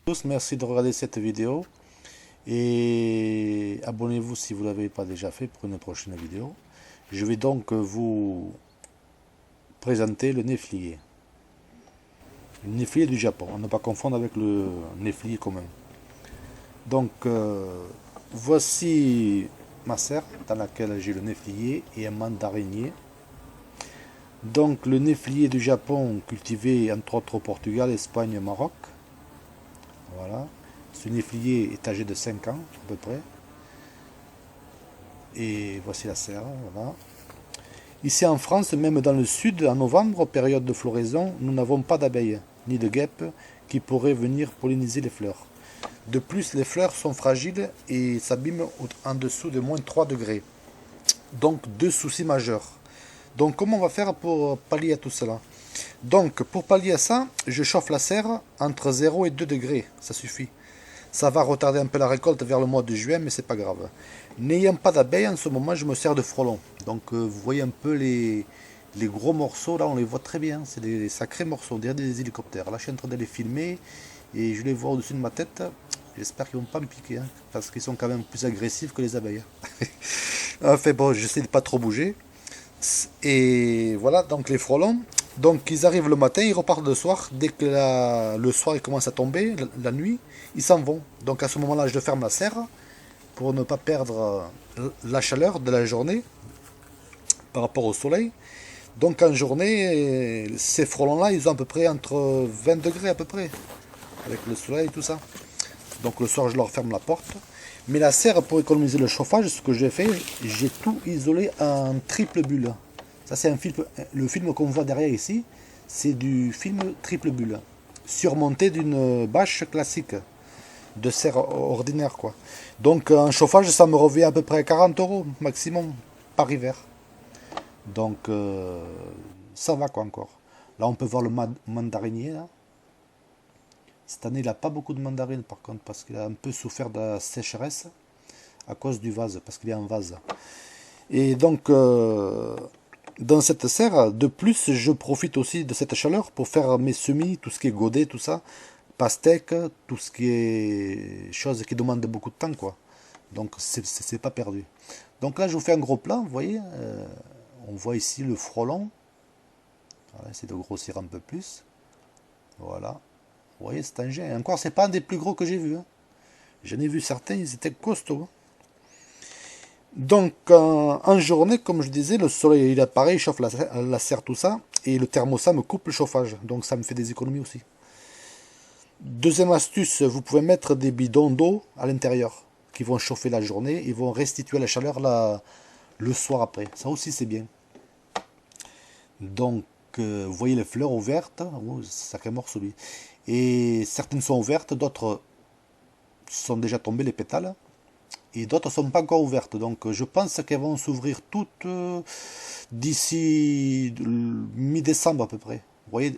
Tous, merci de regarder cette vidéo et abonnez-vous si vous ne l'avez pas déjà fait pour une prochaine vidéo. Je vais donc vous présenter le néflier. Le néflier du Japon, à ne pas confondre avec le néflier commun. Donc voici ma serre dans laquelle j'ai le néflier et un mandarinier. Donc le néflier du Japon cultivé entre autres au Portugal, Espagne et Maroc. Voilà. Ce néflier est âgé de 5 ans à peu près. Et voici la serre. Voilà. Ici en France, même dans le sud, en novembre, période de floraison, nous n'avons pas d'abeilles ni de guêpes qui pourraient venir polliniser les fleurs. De plus, les fleurs sont fragiles et s'abîment en dessous de moins 3 degrés. Donc deux soucis majeurs. Donc comment on va faire pour pallier à tout cela? Donc pour pallier à ça, je chauffe la serre entre 0 et 2 degrés, ça suffit. Ça va retarder un peu la récolte vers le mois de juin, mais c'est pas grave. N'ayant pas d'abeilles en ce moment, je me sers de frelons. Donc vous voyez un peu les gros morceaux, là on les voit très bien, c'est des sacrés morceaux, on dirait des hélicoptères. Là je suis en train de les filmer et je les vois au-dessus de ma tête. J'espère qu'ils vont pas me piquer, hein, parce qu'ils sont quand même plus agressifs que les abeilles. Enfin bon, j'essaie de pas trop bouger. Et voilà, donc les frelons. Donc ils arrivent le matin, ils repartent le soir. Dès que le soir il commence à tomber, la nuit, ils s'en vont. Donc à ce moment-là, je ferme la serre pour ne pas perdre la chaleur de la journée par rapport au soleil. Donc en journée, ces frelons-là, ils ont à peu près entre 20 degrés à peu près, avec le soleil et tout ça. Donc le soir, je leur ferme la porte. Mais la serre, pour économiser le chauffage, ce que j'ai fait, j'ai tout isolé en triple bulle. Ça, c'est un film, le film qu'on voit derrière ici, c'est du film triple bulle, surmonté d'une bâche classique, de serre ordinaire, quoi. Donc, en chauffage, ça me revient à peu près à 40 € maximum par hiver. Donc, ça va, quoi, encore. Là, on peut voir le mandarinier, là. Cette année, il n'a pas beaucoup de mandarines, par contre, parce qu'il a un peu souffert de la sécheresse à cause du vase, parce qu'il est en vase. Et donc, dans cette serre, de plus, je profite aussi de cette chaleur pour faire mes semis, tout ce qui est godet, tout ça, pastèque, tout ce qui est choses qui demandent beaucoup de temps, quoi. Donc, c'est pas perdu. Donc là, je vous fais un gros plan, vous voyez. On voit ici le frelon. On va essayer de grossir un peu plus. Voilà. Vous voyez, c'est un engin. Encore, c'est pas un des plus gros que j'ai vu. Hein. J'en ai vu certains, ils étaient costauds. Hein. Donc, en journée, comme je disais, le soleil il apparaît, il chauffe la serre, tout ça, et le thermostat me coupe le chauffage. Donc, ça me fait des économies aussi. Deuxième astuce, vous pouvez mettre des bidons d'eau à l'intérieur qui vont chauffer la journée et vont restituer la chaleur le soir après. Ça aussi, c'est bien. Donc, vous voyez les fleurs ouvertes. Oh, sacré morceau, lui. Et certaines sont ouvertes, d'autres sont déjà tombées, les pétales. Et d'autres ne sont pas encore ouvertes. Donc je pense qu'elles vont s'ouvrir toutes d'ici mi-décembre à peu près. Vous voyez,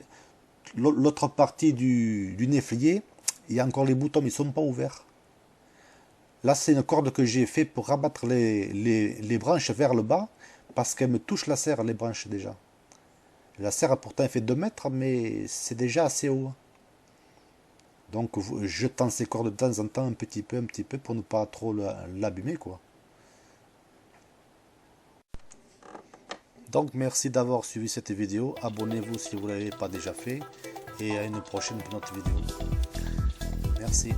l'autre partie du néflier, il y a encore les boutons, mais ils ne sont pas ouverts. Là, c'est une corde que j'ai fait pour rabattre les branches vers le bas, parce qu'elles me touchent la serre, les branches déjà. La serre, pourtant, elle fait 2 mètres, mais c'est déjà assez haut. Donc je tends ces cordes de temps en temps un petit peu, pour ne pas trop l'abîmer, quoi. Donc merci d'avoir suivi cette vidéo, abonnez-vous si vous ne l'avez pas déjà fait, et à une prochaine pour notre vidéo. Merci.